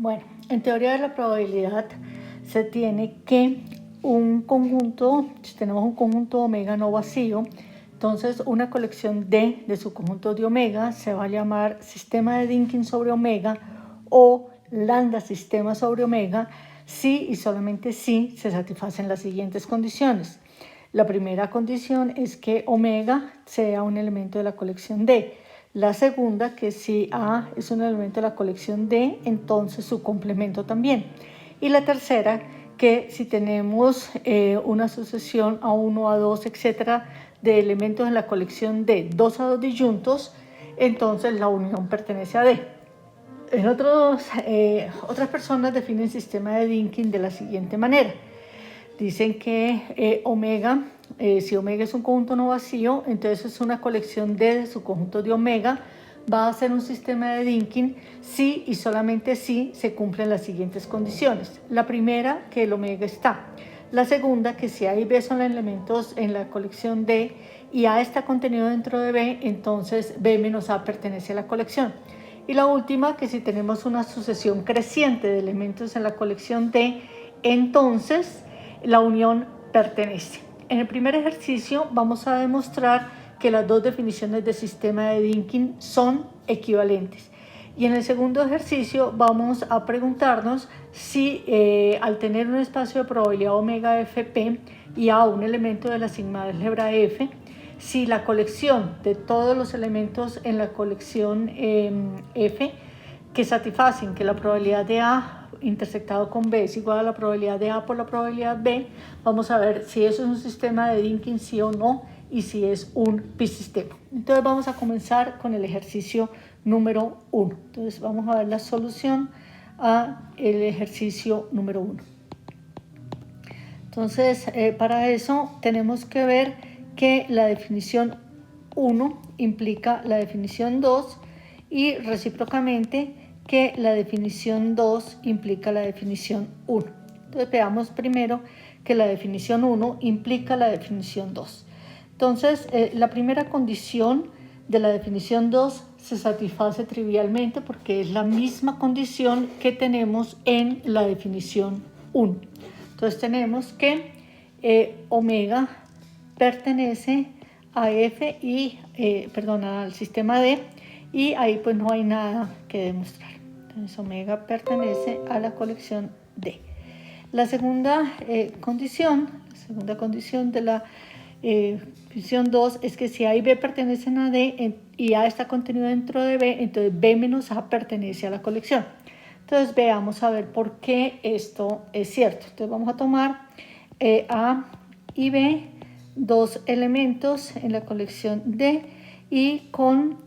Bueno, en teoría de la probabilidad se tiene que un conjunto, si tenemos un conjunto omega no vacío, entonces una colección D de su conjunto de omega se va a llamar sistema de Dynkin sobre omega o lambda sistema sobre omega si y solamente si se satisfacen las siguientes condiciones. La primera condición es que omega sea un elemento de la colección D. La segunda, que si A es un elemento de la colección D, entonces su complemento también. Y la tercera, que si tenemos una sucesión A1, A2, etcétera, de elementos en la colección D, 2 a 2 disyuntos, entonces la unión pertenece a D. Otras personas definen el sistema de Dynkin de la siguiente manera. Dicen que omega, si omega es un conjunto no vacío, entonces es una colección D de su conjunto de omega, va a ser un sistema de Dynkin si y solamente si se cumplen las siguientes condiciones. La primera, que el omega está. La segunda, que si A y B son elementos en la colección D y A está contenido dentro de B, entonces B menos A pertenece a la colección. Y la última, que si tenemos una sucesión creciente de elementos en la colección D, entonces la unión pertenece. En el primer ejercicio vamos a demostrar que las dos definiciones de sistema de Dynkin son equivalentes. Y en el segundo ejercicio vamos a preguntarnos si al tener un espacio de probabilidad omega fp y A un elemento de la sigma de álgebra F, si la colección de todos los elementos en la colección F que satisfacen que la probabilidad de A intersectado con B es igual a la probabilidad de A por la probabilidad B, vamos a ver si eso es un sistema de Dynkin sí o no y si es un bisistema. Entonces vamos a comenzar con el ejercicio número 1. Entonces vamos a ver la solución a el ejercicio número 1. Entonces para eso tenemos que ver que la definición 1 implica la definición 2 y recíprocamente que la definición 2 implica la definición 1. Entonces veamos primero que la definición 1 implica la definición 2. Entonces la primera condición de la definición 2 se satisface trivialmente porque es la misma condición que tenemos en la definición 1. Entonces tenemos que omega pertenece a F y, al sistema D, y ahí pues no hay nada que demostrar. Entonces omega pertenece a la colección D. La segunda condición de la definición 2 es que si A y B pertenecen a D y A está contenido dentro de B, entonces B menos A pertenece a la colección. Entonces veamos a ver por qué esto es cierto. Entonces vamos a tomar A y B, dos elementos en la colección D y con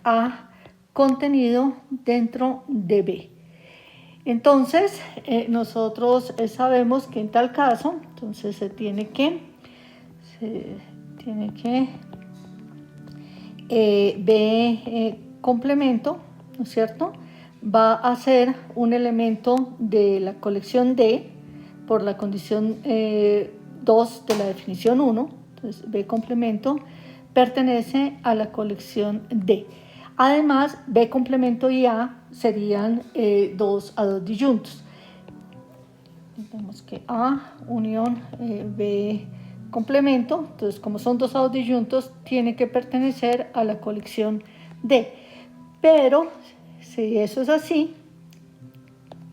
A contenido dentro de B. Entonces nosotros sabemos que en tal caso, entonces se tiene que B complemento, ¿no es cierto?, va a ser un elemento de la colección D por la condición 2 de la definición 1. Entonces B complemento pertenece a la colección D. Además, B complemento y A serían 2 a 2 disyuntos. Tenemos que A unión B complemento, entonces como son 2 a 2 disyuntos, tiene que pertenecer a la colección D. Pero si eso es así,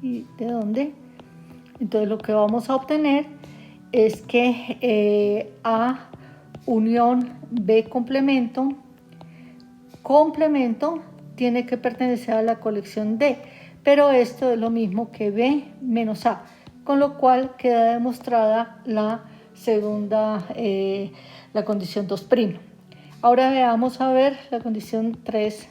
¿y de dónde? Entonces lo que vamos a obtener es que A unión B complemento tiene que pertenecer a la colección D, pero esto es lo mismo que B menos A, con lo cual queda demostrada la segunda, la condición 2'. Ahora veamos a ver la condición 3'.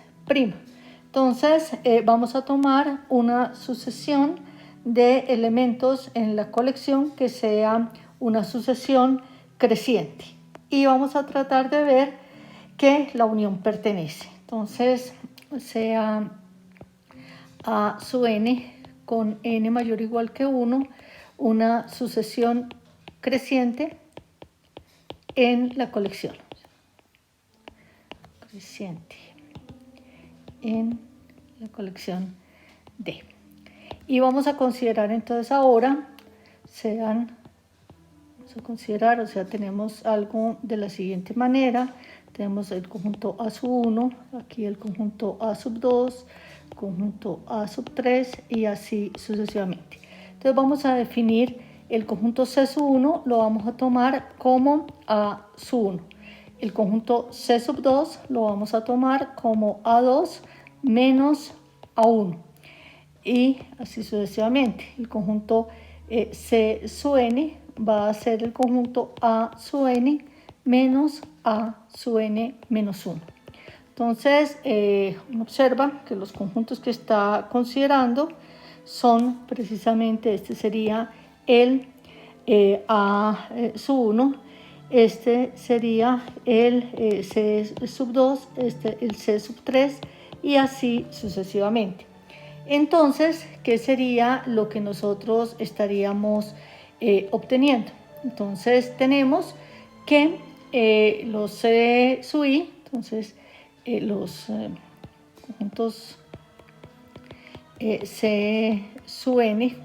Entonces vamos a tomar una sucesión de elementos en la colección que sea una sucesión creciente y vamos a tratar de ver que la unión pertenece. Entonces sea A sub n con n mayor o igual que 1 una sucesión creciente en la colección. Creciente en la colección D. Y vamos a considerar entonces ahora, vamos a considerar, o sea, tenemos algo de la siguiente manera. Tenemos el conjunto A sub 1, aquí el conjunto A sub 2, conjunto A sub 3 y así sucesivamente. Entonces vamos a definir el conjunto C sub 1, lo vamos a tomar como A sub 1. El conjunto C sub 2 lo vamos a tomar como A2 menos A1 y así sucesivamente. El conjunto C sub n va a ser el conjunto A sub n menos A sub n menos 1. Entonces, uno observa que los conjuntos que está considerando son precisamente, este sería el A sub 1, este sería el C sub 2, este el C sub 3 y así sucesivamente. Entonces, ¿qué sería lo que nosotros estaríamos obteniendo? Entonces, tenemos que los C sub i, entonces los conjuntos C sub n,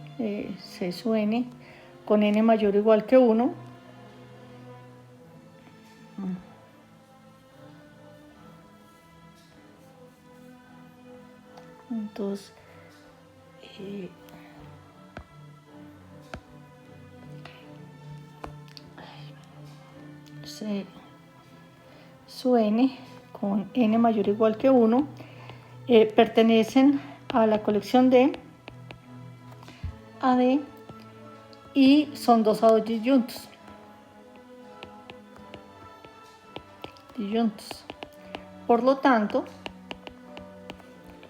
C sub n con n mayor o igual que 1, entonces C sub n con n mayor o igual que 1 pertenecen a la colección D, AD, y son dos A2 disyuntos. Por lo tanto,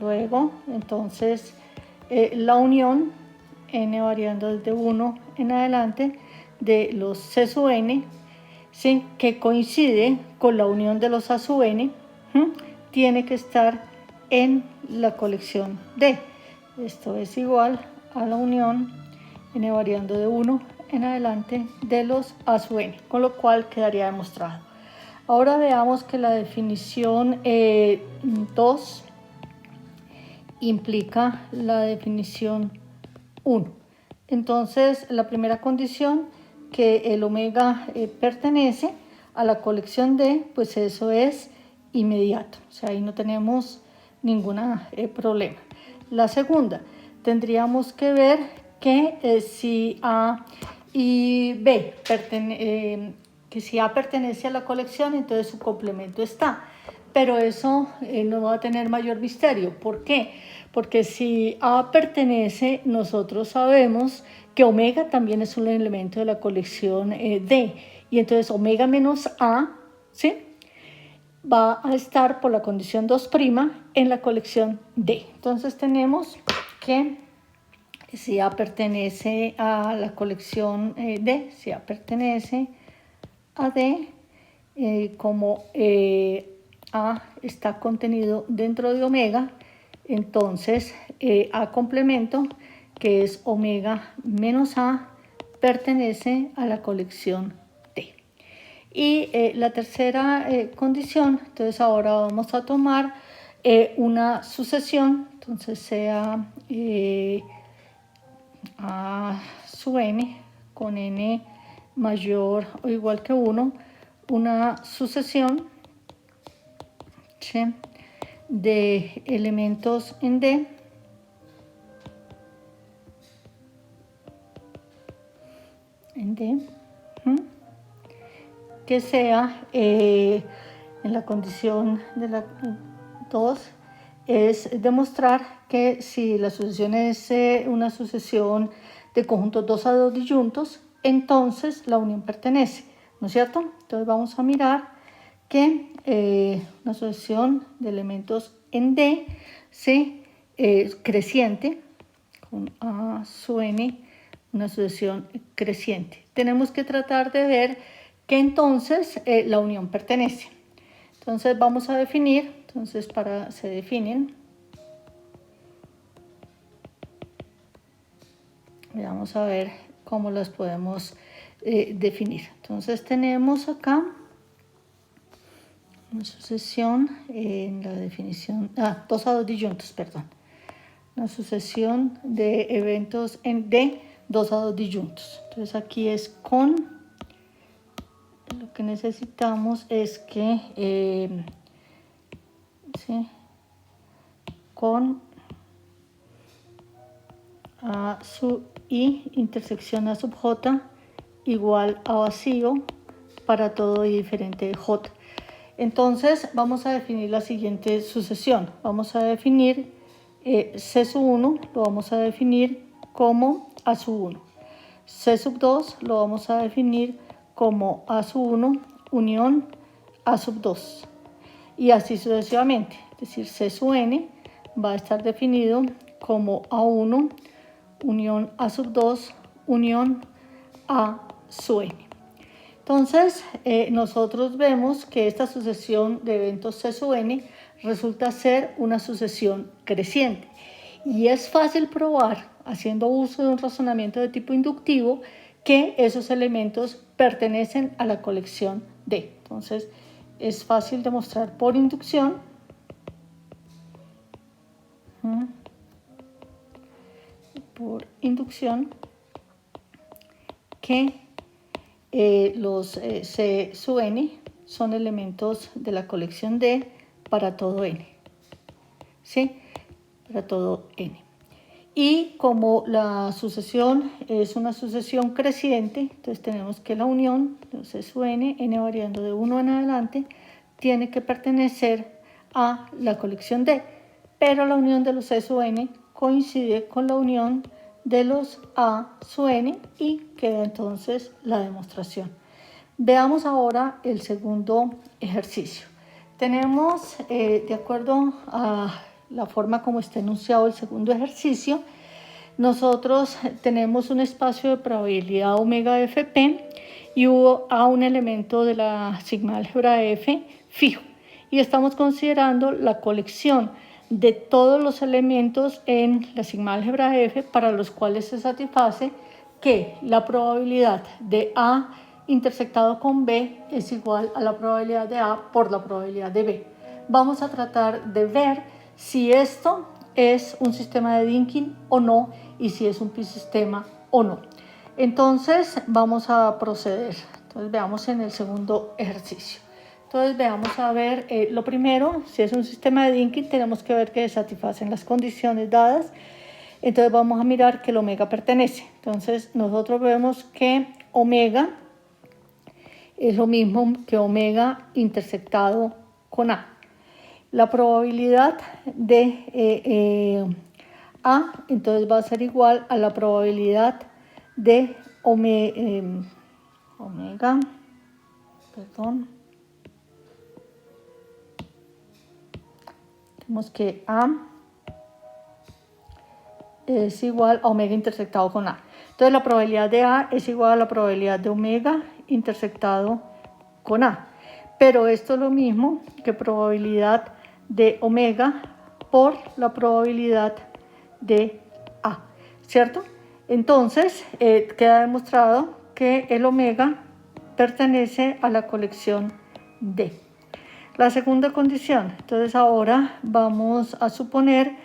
luego, entonces, la unión n variando desde 1 en adelante de los C sub n, ¿sí?, que coincide con la unión de los A sub n, tiene que estar en la colección D. Esto es igual a la unión n variando de 1 en adelante de los A sub n, con lo cual quedaría demostrado. Ahora veamos que la definición 2 implica la definición 1. Entonces, la primera condición, que el omega pertenece a la colección D, pues eso es inmediato, o sea, ahí no tenemos ningún problema. La segunda, tendríamos que ver que si A y B que si A pertenece a la colección, entonces su complemento está. Pero eso no va a tener mayor misterio. ¿Por qué? Porque si A pertenece, nosotros sabemos que omega también es un elemento de la colección D. Y entonces omega menos A, ¿sí?, va a estar por la condición 2' en la colección D. Entonces tenemos que si A pertenece a la colección D, si A pertenece a D, como A está contenido dentro de omega, entonces A complemento, que es omega menos A, pertenece a la colección D. Y la tercera condición, entonces ahora vamos a tomar una sucesión, entonces sea A sub n con n mayor o igual que 1, una sucesión, ¿sí?, de elementos en D que sea en la condición de la 2 es demostrar que si la sucesión es una sucesión de conjuntos 2A2 disyuntos, entonces la unión pertenece, ¿no es cierto? Entonces vamos a mirar que una sucesión de elementos en D, ¿sí?, creciente, con A sub n, una sucesión creciente. Tenemos que tratar de ver que entonces la unión pertenece. Entonces vamos a definir, entonces se definen, vamos a ver cómo las podemos definir. Entonces tenemos acá una sucesión en la definición, 2A2 disyuntos, perdón. una sucesión de eventos de 2 a 2 disyuntos. Entonces aquí es con, lo que necesitamos es que ¿sí? Con A sub I intersección A sub J igual a vacío para todo y diferente de J. Entonces vamos a definir la siguiente sucesión. Vamos a definir C sub 1, lo vamos a definir como A sub 1. C sub 2 lo vamos a definir como A sub 1 unión A sub 2. Y así sucesivamente. Es decir, C sub n va a estar definido como A1 unión A sub 2 unión A sub n. Entonces, nosotros vemos que esta sucesión de eventos C sub n resulta ser una sucesión creciente. Y es fácil probar, haciendo uso de un razonamiento de tipo inductivo, que esos elementos pertenecen a la colección D. Entonces, es fácil demostrar por inducción que los C sub n son elementos de la colección D para todo n, ¿sí? Para todo n. Y como la sucesión es una sucesión creciente, entonces tenemos que la unión de C sub n, n variando de 1 en adelante, tiene que pertenecer a la colección D, pero la unión de los C sub n coincide con la unión de los A sub n y queda entonces la demostración. Veamos ahora el segundo ejercicio. Tenemos, de acuerdo a la forma como está enunciado el segundo ejercicio, nosotros tenemos un espacio de probabilidad omega fp y a un elemento de la sigma álgebra F fijo. Y estamos considerando la colección de todos los elementos en la sigma álgebra F para los cuales se satisface que la probabilidad de A intersectado con B es igual a la probabilidad de A por la probabilidad de B. Vamos a tratar de ver si esto es un sistema de Dynkin o no y si es un pi-sistema o no. Entonces vamos a proceder. Entonces veamos en el segundo ejercicio. Entonces veamos a ver, lo primero, si es un sistema de Dynkin tenemos que ver que satisfacen las condiciones dadas. Entonces vamos a mirar que el omega pertenece. Entonces nosotros vemos que omega es lo mismo que omega intersectado con A. La probabilidad de A entonces va a ser igual a la probabilidad de omega, tenemos que A es igual a omega intersectado con A. Entonces la probabilidad de A es igual a la probabilidad de omega intersectado con A. Pero esto es lo mismo que probabilidad de omega por la probabilidad de A, ¿cierto? Entonces queda demostrado que el omega pertenece a la colección D. La segunda condición, entonces ahora vamos a suponer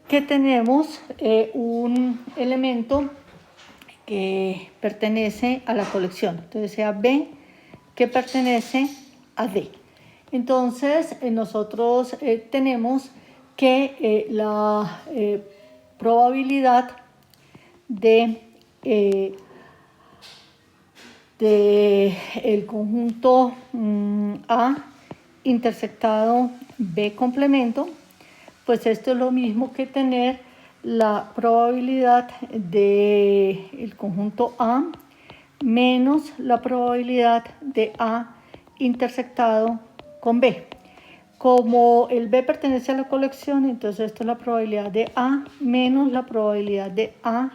que tenemos un elemento que pertenece a la colección, entonces sea B que pertenece a D. Entonces nosotros tenemos que la probabilidad de el conjunto A intersectado B complemento, pues esto es lo mismo que tener la probabilidad del conjunto A menos la probabilidad de A intersectado con B. Como el B pertenece a la colección, entonces esto es la probabilidad de A menos la probabilidad de A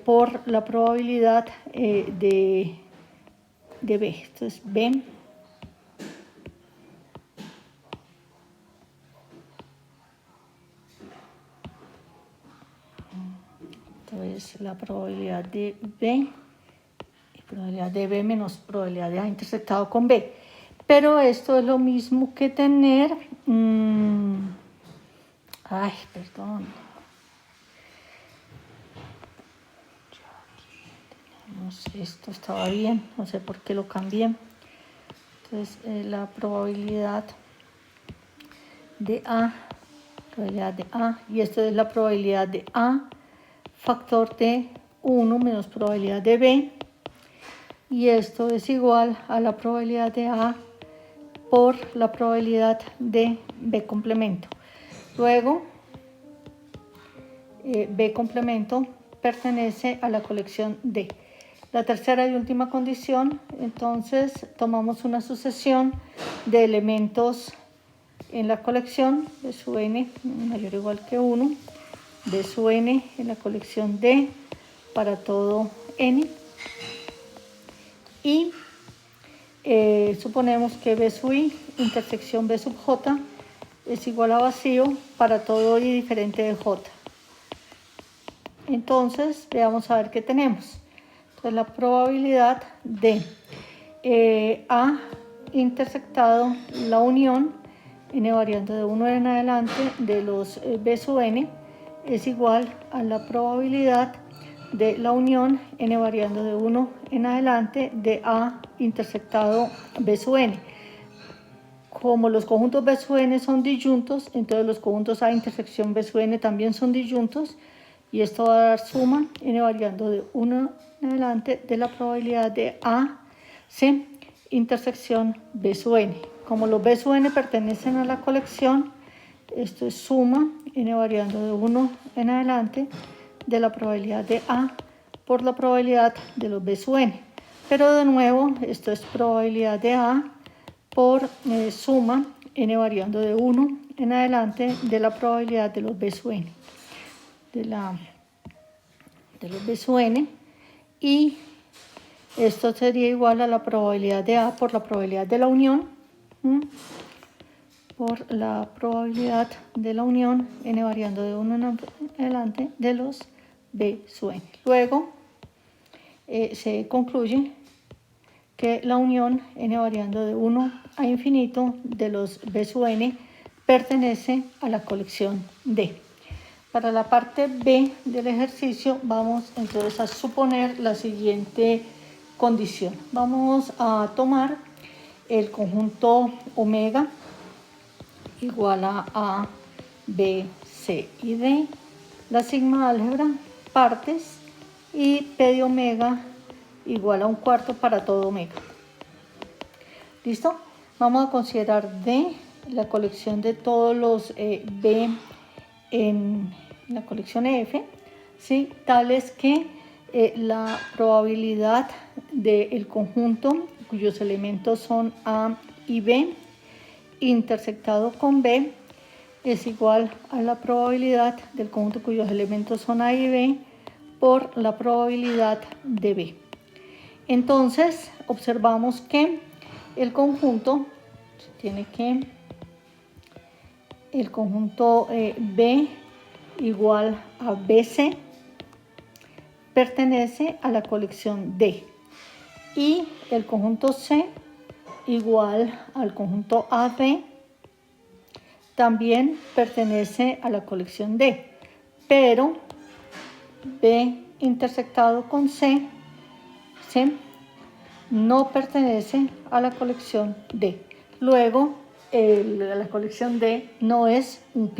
por la probabilidad de B. Entonces B entonces la probabilidad de B, probabilidad de B menos probabilidad de A intersectado con B. Pero esto es lo mismo que tener, Veamos, esto estaba bien, no sé por qué lo cambié. Entonces, la probabilidad de A, y esto es la probabilidad de A, factor de 1 menos probabilidad de B, y esto es igual a la probabilidad de A por la probabilidad de B complemento. Luego, B complemento pertenece a la colección D. La tercera y última condición, entonces tomamos una sucesión de elementos en la colección de su n mayor o igual que 1, de su n en la colección D para todo n, y suponemos que B sub i intersección B sub j es igual a vacío para todo i diferente de j. Entonces, veamos a ver qué tenemos. Entonces, la probabilidad de A intersectado la unión n variando de 1 en adelante de los B sub n es igual a la probabilidad de la unión n variando de 1 en adelante de A intersectado B sub n. Como los conjuntos B sub n son disyuntos, entonces los conjuntos A intersección B sub n también son disyuntos, y esto va a dar suma n variando de 1 en adelante de la probabilidad de A, ¿sí?, intersección B sub n. Como los B sub n pertenecen a la colección, esto es suma n variando de 1 en adelante de la probabilidad de A por la probabilidad de los B sub n. Pero de nuevo, esto es probabilidad de A por suma n variando de 1 en adelante de la probabilidad de los B sub n. De los B sub n, y esto sería igual a la probabilidad de A por la probabilidad de la unión, por la probabilidad de la unión n variando de 1 en adelante de los B sub n. Luego se concluye que la unión n variando de 1 a infinito de los B sub n pertenece a la colección D. Para la parte B del ejercicio vamos entonces a suponer la siguiente condición. Vamos a tomar el conjunto omega igual a B, C y D, la sigma álgebra, partes, y P de omega igual a 1/4 para todo omega. ¿Listo? Vamos a considerar D, la colección de todos los B en la colección F, ¿sí?, tales que la probabilidad del conjunto cuyos elementos son A y B intersectado con B es igual a la probabilidad del conjunto cuyos elementos son A y B por la probabilidad de B. Entonces, observamos que el conjunto el conjunto B igual a BC pertenece a la colección D, y el conjunto C igual al conjunto AB también pertenece a la colección D, pero B intersectado con C no pertenece a la colección D. Luego, la colección D no es un